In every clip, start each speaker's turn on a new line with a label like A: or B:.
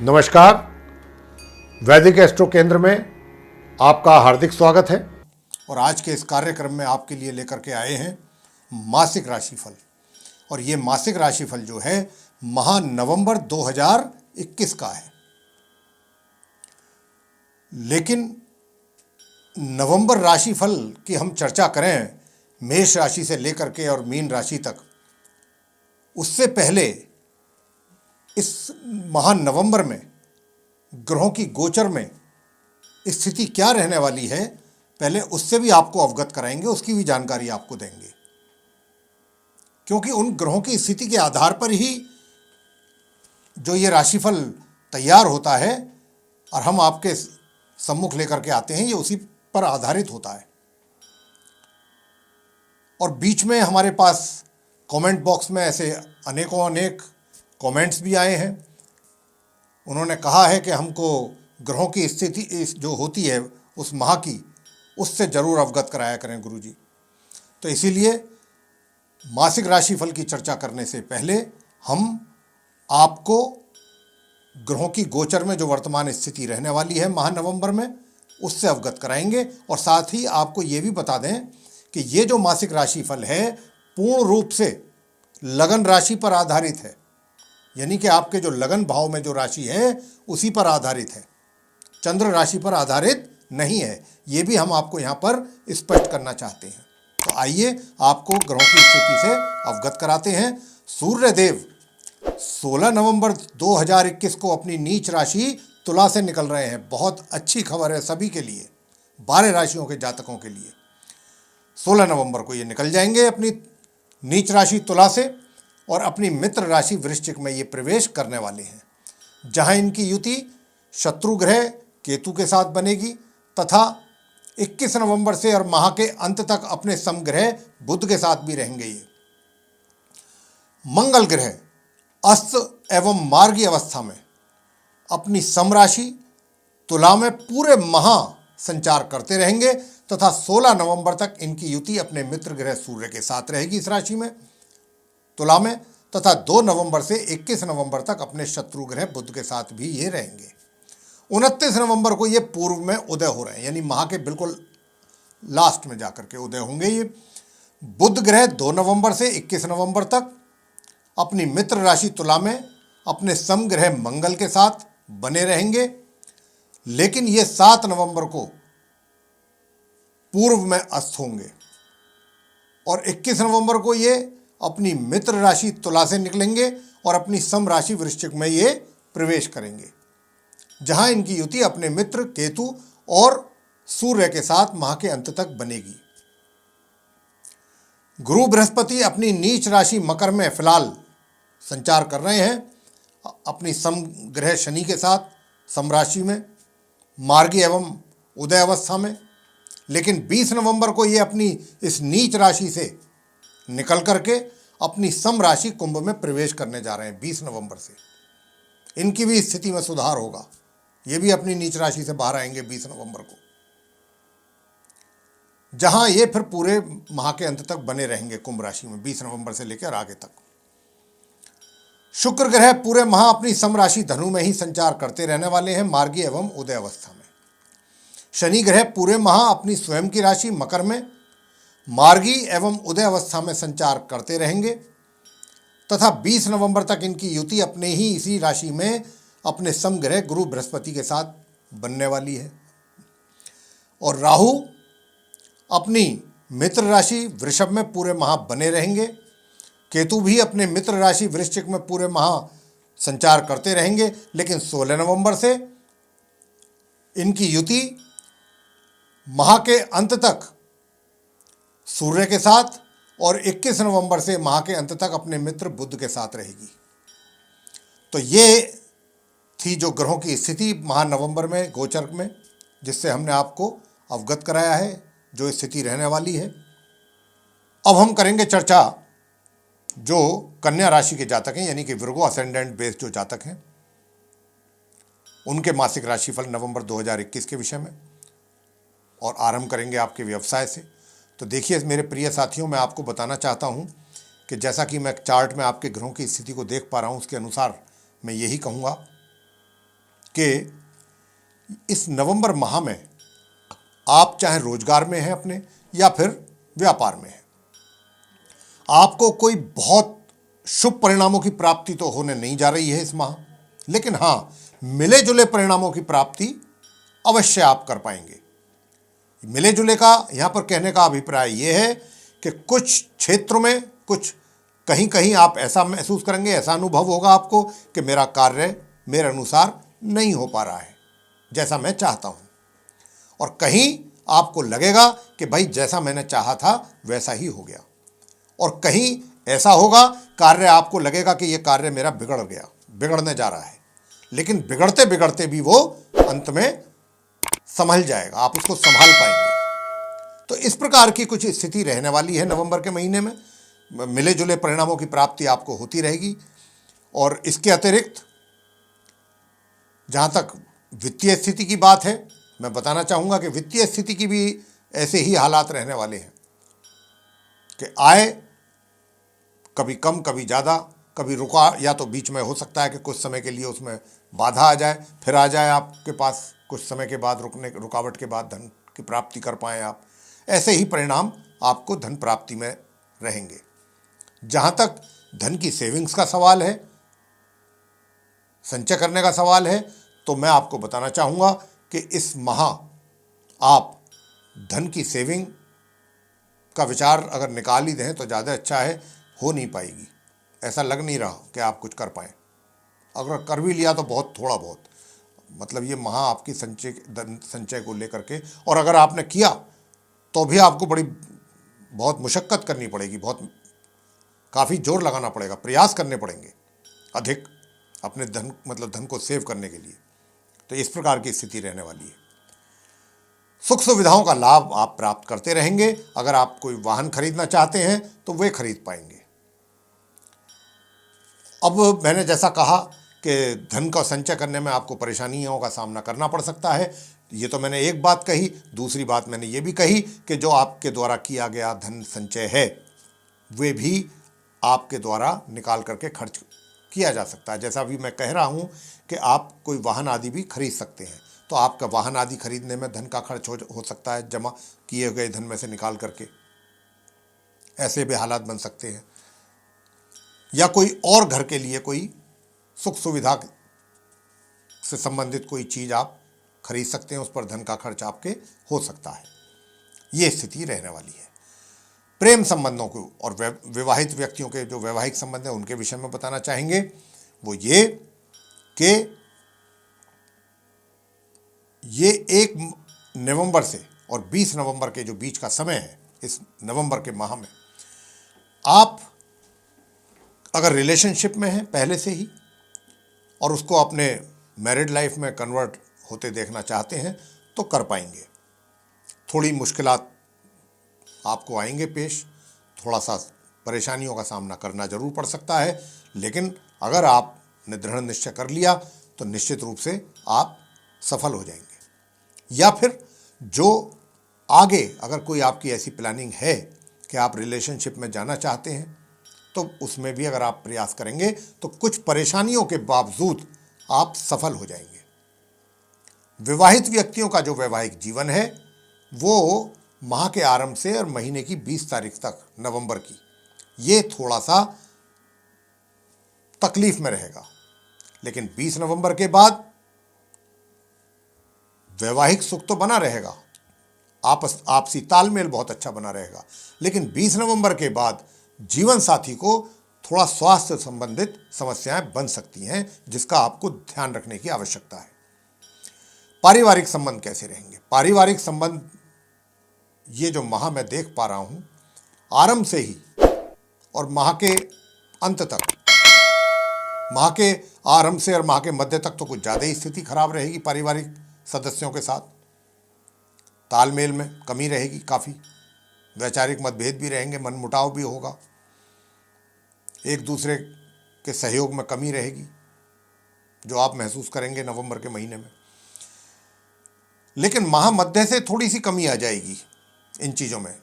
A: नमस्कार। वैदिक एस्ट्रो केंद्र में आपका हार्दिक स्वागत है और आज के इस कार्यक्रम में आपके लिए लेकर के आए हैं मासिक राशिफल। और ये मासिक राशिफल जो है माह नवंबर 2021 का है। लेकिन नवंबर राशिफल की हम चर्चा करें मेष राशि से लेकर के और मीन राशि तक, उससे पहले इस माह नवंबर में ग्रहों की गोचर में स्थिति क्या रहने वाली है, पहले उससे भी आपको अवगत कराएंगे, उसकी भी जानकारी आपको देंगे। क्योंकि उन ग्रहों की स्थिति के आधार पर ही जो ये राशिफल तैयार होता है और हम आपके सम्मुख लेकर के आते हैं, ये उसी पर आधारित होता है। और बीच में हमारे पास कमेंट बॉक्स में ऐसे अनेक कमेंट्स भी आए हैं। उन्होंने कहा है कि हमको ग्रहों की स्थिति जो होती है उस माह की, उससे ज़रूर अवगत कराया करें गुरुजी। तो इसीलिए मासिक राशिफल की चर्चा करने से पहले हम आपको ग्रहों की गोचर में जो वर्तमान स्थिति रहने वाली है माह नवंबर में, उससे अवगत कराएंगे। और साथ ही आपको ये भी बता दें कि ये जो मासिक राशिफल है पूर्ण रूप से लगन राशि पर आधारित है, यानी कि आपके जो लगन भाव में जो राशि है उसी पर आधारित है, चंद्र राशि पर आधारित नहीं है। ये भी हम आपको यहाँ पर स्पष्ट करना चाहते हैं। तो आइए आपको ग्रहों की स्थिति से अवगत कराते हैं। सूर्य देव 16 नवंबर 2021 को अपनी नीच राशि तुला से निकल रहे हैं। बहुत अच्छी खबर है सभी के लिए, 12 राशियों के जातकों के लिए। 16 नवंबर को ये निकल जाएंगे अपनी नीच राशि तुला से और अपनी मित्र राशि वृश्चिक में ये प्रवेश करने वाले हैं, जहां इनकी युति शत्रु ग्रह केतु के साथ बनेगी तथा 21 नवंबर से और माह के अंत तक अपने समग्रह बुध के साथ भी रहेंगे। ये मंगल ग्रह अस्त एवं मार्गी अवस्था में अपनी समराशि तुला में पूरे माह संचार करते रहेंगे तथा 16 नवंबर तक इनकी युति अपने मित्र ग्रह सूर्य के साथ रहेगी इस राशि में तुला में, तथा 2 नवंबर से 21 नवंबर तक अपने शत्रु ग्रह बुध के साथ भी ये रहेंगे। 29 नवंबर को ये पूर्व में उदय हो रहे हैं, यानी माह के बिल्कुल लास्ट में जाकर के उदय होंगे। ये बुध ग्रह 2 नवंबर से 21 नवंबर तक अपनी मित्र राशि तुला में अपने समग्रह मंगल के साथ बने रहेंगे। लेकिन ये 7 नवंबर को पूर्व में अस्त होंगे और 21 नवंबर को ये अपनी मित्र राशि तुला से निकलेंगे और अपनी सम राशि वृश्चिक में ये प्रवेश करेंगे, जहां इनकी युति अपने मित्र केतु और सूर्य के साथ माह के अंत तक बनेगी। गुरु बृहस्पति अपनी नीच राशि मकर में फिलहाल संचार कर रहे हैं अपनी सम ग्रह शनि के साथ सम राशि में मार्गी एवं उदय अवस्था में। लेकिन 20 नवंबर को ये अपनी इस नीच राशि से निकल करके अपनी सम राशि कुंभ में प्रवेश करने जा रहे हैं। 20 नवंबर से इनकी भी स्थिति में सुधार होगा, ये भी अपनी नीच राशि से बाहर आएंगे 20 नवंबर को, जहां ये फिर पूरे माह के अंत तक बने रहेंगे कुंभ राशि में 20 नवंबर से लेकर आगे तक। शुक्र ग्रह पूरे माह अपनी सम राशि धनु में ही संचार करते रहने वाले हैं मार्गी एवं उदय अवस्था में। शनि ग्रह पूरे माह अपनी स्वयं की राशि मकर में मार्गी एवं उदय अवस्था में संचार करते रहेंगे तथा 20 नवंबर तक इनकी युति अपने ही इसी राशि में अपने समग्रह गुरु बृहस्पति के साथ बनने वाली है। और राहु अपनी मित्र राशि वृषभ में पूरे माह बने रहेंगे। केतु भी अपने मित्र राशि वृश्चिक में पूरे माह संचार करते रहेंगे। लेकिन 16 नवंबर से इनकी युति माह के अंत तक सूर्य के साथ और 21 नवंबर से माह के अंत तक अपने मित्र बुध के साथ रहेगी। तो ये थी जो ग्रहों की स्थिति माह नवंबर में गोचर में, जिससे हमने आपको अवगत कराया है जो स्थिति रहने वाली है। अब हम करेंगे चर्चा जो कन्या राशि के जातक हैं, यानी कि विर्गो असेंडेंट बेस जो जातक हैं, उनके मासिक राशिफल नवंबर 2021 के विषय में, और आरंभ करेंगे आपके व्यवसाय से। तो देखिए मेरे प्रिय साथियों, मैं आपको बताना चाहता हूं कि जैसा कि मैं चार्ट में आपके ग्रहों की स्थिति को देख पा रहा हूं, उसके अनुसार मैं यही कहूँगा कि इस नवंबर माह में आप चाहे रोजगार में हैं अपने या फिर व्यापार में हैं, आपको कोई बहुत शुभ परिणामों की प्राप्ति तो होने नहीं जा रही है इस माह, लेकिन हाँ, मिले जुले परिणामों की प्राप्ति अवश्य आप कर पाएंगे। मिले जुले का यहाँ पर कहने का अभिप्राय ये है कि कुछ क्षेत्रों में, कुछ कहीं कहीं आप ऐसा महसूस करेंगे, ऐसा अनुभव होगा आपको कि मेरा कार्य मेरे अनुसार नहीं हो पा रहा है जैसा मैं चाहता हूँ, और कहीं आपको लगेगा कि भाई जैसा मैंने चाहा था वैसा ही हो गया, और कहीं ऐसा होगा कार्य आपको लगेगा कि ये कार्य मेरा बिगड़ गया, बिगड़ने जा रहा है, लेकिन बिगड़ते बिगड़ते भी वो अंत में संभल जाएगा, आप उसको संभाल पाएंगे। तो इस प्रकार की कुछ स्थिति रहने वाली है नवंबर के महीने में। मिले जुले परिणामों की प्राप्ति आपको होती रहेगी। और इसके अतिरिक्त जहाँ तक वित्तीय स्थिति की बात है, मैं बताना चाहूँगा कि वित्तीय स्थिति की भी ऐसे ही हालात रहने वाले हैं कि आय कभी कम कभी ज़्यादा, कभी रुका, या तो बीच में हो सकता है कि कुछ समय के लिए उसमें बाधा आ जाए, फिर आ जाए आपके पास, कुछ समय के बाद रुकावट के बाद धन की प्राप्ति कर पाएँ आप। ऐसे ही परिणाम आपको धन प्राप्ति में रहेंगे। जहाँ तक धन की सेविंग्स का सवाल है, संचय करने का सवाल है, तो मैं आपको बताना चाहूँगा कि इस माह आप धन की सेविंग का विचार अगर निकाल ही दें तो ज़्यादा अच्छा है। हो नहीं पाएगी, ऐसा लग नहीं रहा कि आप कुछ कर पाएँ। अगर कर भी लिया तो बहुत थोड़ा बहुत, मतलब ये माह आपकी संचय को लेकर के, और अगर आपने किया तो भी आपको बहुत मुशक्क़त करनी पड़ेगी, काफ़ी जोर लगाना पड़ेगा, प्रयास करने पड़ेंगे अधिक अपने धन को सेव करने के लिए। तो इस प्रकार की स्थिति रहने वाली है। सुख सुविधाओं का लाभ आप प्राप्त करते रहेंगे। अगर आप कोई वाहन खरीदना चाहते हैं तो वे खरीद पाएंगे। अब मैंने जैसा कहा कि धन का संचय करने में आपको परेशानियों का सामना करना पड़ सकता है, ये तो मैंने एक बात कही। दूसरी बात मैंने ये भी कही कि जो आपके द्वारा किया गया धन संचय है वे भी आपके द्वारा निकाल करके खर्च किया जा सकता है। जैसा भी मैं कह रहा हूँ कि आप कोई वाहन आदि भी खरीद सकते हैं, तो आपका वाहन आदि खरीदने में धन का खर्च हो सकता है, जमा किए गए धन में से निकाल करके। ऐसे भी हालात बन सकते हैं। या कोई और घर के लिए कोई सुख सुविधा से संबंधित कोई चीज़ आप खरीद सकते हैं, उस पर धन का खर्च आपके हो सकता है। ये स्थिति रहने वाली है। प्रेम संबंधों को और विवाहित व्यक्तियों के जो वैवाहिक संबंध हैं उनके विषय में बताना चाहेंगे, वो ये कि ये 1 नवंबर से और 20 नवंबर के जो बीच का समय है, इस नवंबर के माह में आप अगर रिलेशनशिप में हैं पहले से ही और उसको अपने मैरिड लाइफ में कन्वर्ट होते देखना चाहते हैं तो कर पाएंगे। थोड़ी मुश्किलात आपको आएंगे पेश, थोड़ा सा परेशानियों का सामना करना जरूर पड़ सकता है, लेकिन अगर आपने दृढ़ निश्चय कर लिया तो निश्चित रूप से आप सफल हो जाएंगे। या फिर जो आगे अगर कोई आपकी ऐसी प्लानिंग है कि आप रिलेशनशिप में जाना चाहते हैं तो उसमें भी अगर आप प्रयास करेंगे तो कुछ परेशानियों के बावजूद आप सफल हो जाएंगे। विवाहित व्यक्तियों का जो वैवाहिक जीवन है वो माह के आरंभ से और महीने की 20 तारीख तक नवंबर की, ये थोड़ा सा तकलीफ में रहेगा, लेकिन 20 नवंबर के बाद वैवाहिक सुख तो बना रहेगा, आपसी तालमेल बहुत अच्छा बना रहेगा, लेकिन 20 नवंबर के बाद जीवन साथी को थोड़ा स्वास्थ्य संबंधित समस्याएं बन सकती हैं, जिसका आपको ध्यान रखने की आवश्यकता है। पारिवारिक संबंध कैसे रहेंगे? पारिवारिक संबंध ये जो माह मैं देख पा रहा हूं, आरंभ से ही और माह के अंत तक, माह के आरंभ से और माह के मध्य तक तो कुछ ज़्यादा ही स्थिति खराब रहेगी। पारिवारिक सदस्यों के साथ तालमेल में कमी रहेगी, काफ़ी वैचारिक मतभेद भी रहेंगे, मनमुटाव भी होगा, एक दूसरे के सहयोग में कमी रहेगी जो आप महसूस करेंगे नवंबर के महीने में। लेकिन माह मध्य से थोड़ी सी कमी आ जाएगी इन चीज़ों में,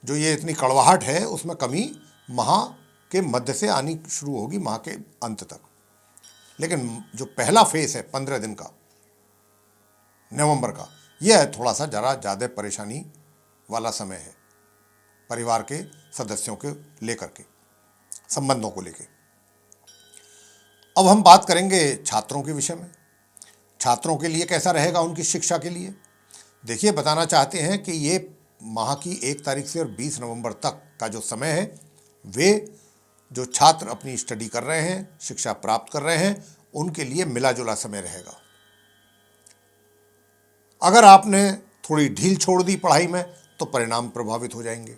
A: जो ये इतनी कड़वाहट है उसमें कमी माह के मध्य से आनी शुरू होगी माह के अंत तक। लेकिन जो पहला फेस है 15 दिन का नवंबर का, यह है थोड़ा सा ज़रा ज़्यादा परेशानी वाला समय है परिवार के सदस्यों के लेकर के, संबंधों को लेकर। अब हम बात करेंगे छात्रों के विषय में। छात्रों के लिए कैसा रहेगा उनकी शिक्षा के लिए? देखिए, बताना चाहते हैं कि ये माह की 1 तारीख से और 20 नवंबर तक का जो समय है, वे जो छात्र अपनी स्टडी कर रहे हैं, शिक्षा प्राप्त कर रहे हैं, उनके लिए मिला जुला समय रहेगा। अगर आपने थोड़ी ढील छोड़ दी पढ़ाई में तो परिणाम प्रभावित हो जाएंगे,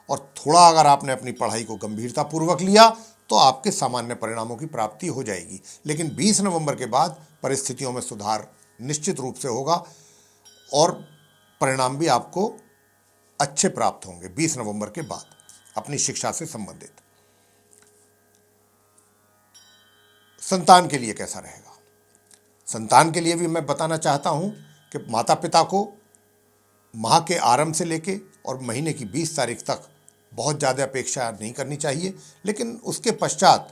A: और थोड़ा अगर आपने अपनी पढ़ाई को गंभीरतापूर्वक लिया तो आपके सामान्य परिणामों की प्राप्ति हो जाएगी। लेकिन 20 नवंबर के बाद परिस्थितियों में सुधार निश्चित रूप से होगा और परिणाम भी आपको अच्छे प्राप्त होंगे 20 नवंबर के बाद अपनी शिक्षा से संबंधित। संतान के लिए कैसा रहेगा? संतान के लिए भी मैं बताना चाहता हूं कि माता पिता को माह के आरंभ से लेके और महीने की 20 तारीख तक बहुत ज़्यादा अपेक्षा नहीं करनी चाहिए, लेकिन उसके पश्चात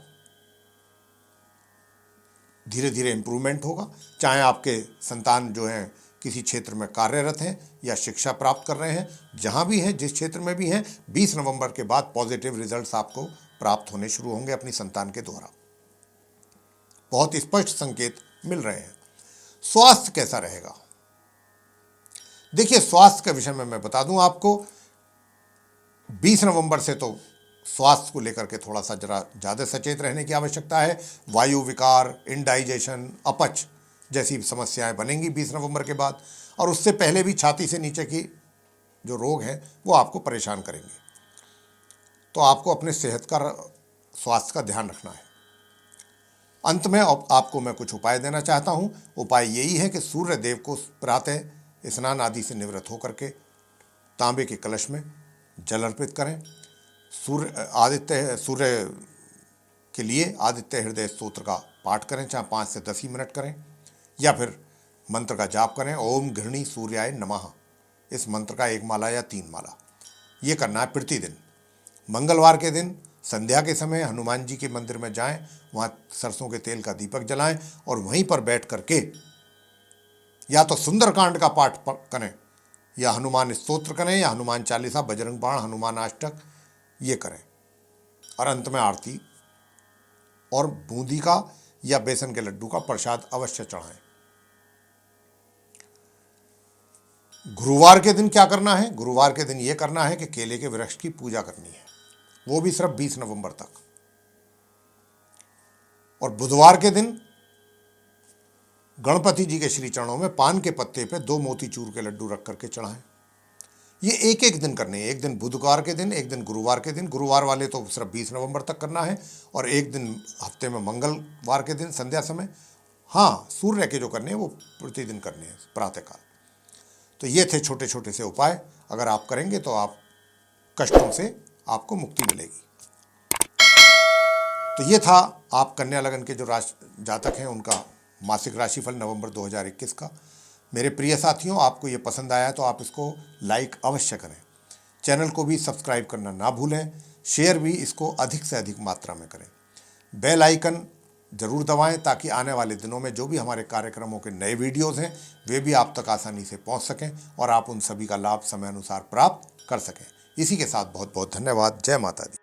A: धीरे धीरे इम्प्रूवमेंट होगा। चाहे आपके संतान जो हैं किसी क्षेत्र में कार्यरत हैं या शिक्षा प्राप्त कर रहे हैं, जहां भी हैं, जिस क्षेत्र में भी हैं, 20 नवंबर के बाद पॉजिटिव रिजल्ट्स आपको प्राप्त होने शुरू होंगे अपनी संतान के द्वारा। बहुत स्पष्ट संकेत मिल रहे हैं। स्वास्थ्य कैसा रहेगा? देखिए, स्वास्थ्य के विषय में मैं बता दूं आपको, 20 नवंबर से तो स्वास्थ्य को लेकर के थोड़ा सा जरा ज़्यादा सचेत रहने की आवश्यकता है। वायु विकार, इंडाइजेशन, अपच जैसी समस्याएं बनेंगी 20 नवंबर के बाद, और उससे पहले भी छाती से नीचे की जो रोग हैं वो आपको परेशान करेंगे। तो आपको अपने सेहत का, स्वास्थ्य का ध्यान रखना है। अंत में आपको मैं कुछ उपाय देना चाहता हूँ। उपाय यही है कि सूर्य देव को प्रातः स्नान आदि से निवृत्त होकर के तांबे के कलश में जल अर्पित करें। सूर्य के लिए आदित्य हृदय स्तोत्र का पाठ करें, चाहे 5 से 10 ही मिनट करें, या फिर मंत्र का जाप करें, ओम घृणी सूर्याय नमः। इस मंत्र का 1 माला या 3 माला ये करना है प्रतिदिन। मंगलवार के दिन संध्या के समय हनुमान जी के मंदिर में जाएं, वहाँ सरसों के तेल का दीपक जलाएं और वहीं पर बैठ करके या तो सुंदरकांड का पाठ करें, या हनुमान स्तोत्र करें, या हनुमान चालीसा, बजरंग बाण, हनुमान अष्टक ये करें, और अंत में आरती और बूंदी का या बेसन के लड्डू का प्रसाद अवश्य चढ़ाएं। गुरुवार के दिन क्या करना है? गुरुवार के दिन ये करना है कि केले के वृक्ष की पूजा करनी है, वो भी सिर्फ 20 नवंबर तक। और बुधवार के दिन गणपति जी के श्री चरणों में पान के पत्ते पे 2 मोतीचूर के लड्डू रख करके चढ़ाएं। ये एक एक दिन करने हैं, एक दिन बुधवार के दिन, एक दिन गुरुवार के दिन। गुरुवार वाले तो सिर्फ 20 नवंबर तक करना है, और एक दिन हफ्ते में मंगलवार के दिन संध्या समय। हाँ, सूर्य के जो करने हैं वो प्रतिदिन करने हैं प्रातःकाल। तो ये थे छोटे छोटे से उपाय, अगर आप करेंगे तो आप कष्टों से आपको मुक्ति मिलेगी। तो ये था आप कन्या लगन के जो जातक हैं उनका मासिक राशिफल नवंबर 2021 का। मेरे प्रिय साथियों, आपको ये पसंद आया तो आप इसको लाइक अवश्य करें, चैनल को भी सब्सक्राइब करना ना भूलें, शेयर भी इसको अधिक से अधिक मात्रा में करें, बेल आइकन ज़रूर दबाएं ताकि आने वाले दिनों में जो भी हमारे कार्यक्रमों के नए वीडियोज़ हैं वे भी आप तक आसानी से पहुंच सकें और आप उन सभी का लाभ समय अनुसार प्राप्त कर सकें। इसी के साथ बहुत बहुत धन्यवाद। जय माता दी।